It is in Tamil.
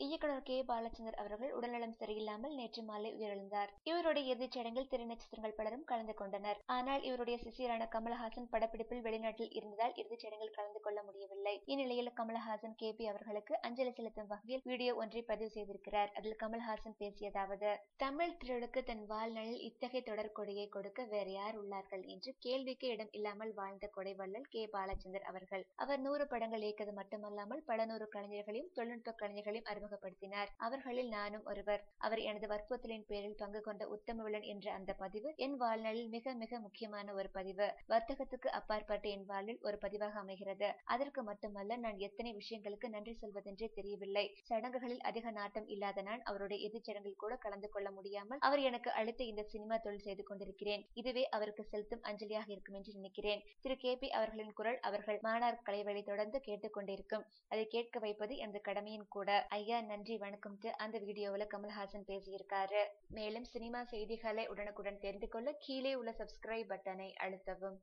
இயக்குனர் கே. பாலச்சந்தர் அவர்கள் உடல்நலம் சரியில்லாமல் நேற்று மாலை உயிரிழந்தார். இவருடைய இறுதிச் சடங்கில் திரைநட்சத்திரங்கள் பலரும் கலந்து கொண்டனர். ஆனால் இவருடைய சிஷியரான கமலஹாசன் படப்பிடிப்பில் வெளிநாட்டில் இருந்ததால் இறுதிச் சடங்கில் கலந்து கொள்ள முடியவில்லை. இந்நிலையில் கமலஹாசன் கே.பி. அவர்களுக்கு அஞ்சலி செலுத்தும் வகையில் வீடியோ ஒன்றை பதிவு செய்திருக்கிறார். அதில் கமலஹாசன் பேசியதாவது: தமிழ் திரையுலகுக்கு தன் வாழ்நாளில் இத்தகைய தொடர் கொடையை கொடுக்க வேறு யார் உள்ளார்கள் என்று கேள்விக்கு இடம் இல்லாமல் வாழ்ந்த கொடைவள்ளல் கே. பாலச்சந்தர் அவர்கள். அவர் 100 படங்கள் இயக்கியது மட்டுமல்லாமல் பல 100 கலைஞர்களையும் தொழில்நுட்ப கலைஞர்களையும் அறிமுகப்படுத்தினார். அவர்களில் நானும் ஒருவர். அவர் எனது வற்புறுத்தலின் பேரில் பங்கு கொண்ட உத்தமவில்லன் என்ற அந்த பதிவு என் வாழ்நாளில் மிக மிக முக்கியமான ஒரு பதிவு. வர்த்தகத்துக்கு அப்பாற்பட்ட என் வாழ்வில் ஒரு பதிவாக அமைகிறது. அதற்கு மட்டுமல்ல, நான் எத்தனை விஷயங்களுக்கு நன்றி சொல்வதென்றே தெரியவில்லை. சடங்குகளில் அதிக நாட்டம் இல்லாத நான் அவருடைய இறுதிச் சடங்கில் கூட கலந்து கொள்ள முடியாமல் அவர் எனக்கு அளித்த இந்த சினிமா தொழில் செய்து கொண்டிருக்கிறேன். இதுவே அவருக்கு செலுத்தும் அஞ்சலியாக இருக்கும் என்று நினைக்கிறேன். திரு கே.பி. அவர்களின் குரல் அவர்கள் மாணார் கலைவழி தொடர்ந்து கேட்டுக்கொண்டிருக்கும். அதை கேட்க வைப்பது எனது கடமையும் கூட. ஐயா, நன்றி வணக்கம்ட்டு அந்த வீடியோவில் கமல்ஹாசன் பேசியிருக்காரு. மேலும் சினிமா செய்திகளை உடனுக்குடன் தெரிந்து கொள்ள கீழே உள்ள சப்ஸ்கிரைப் பட்டனை அழுத்தவும்.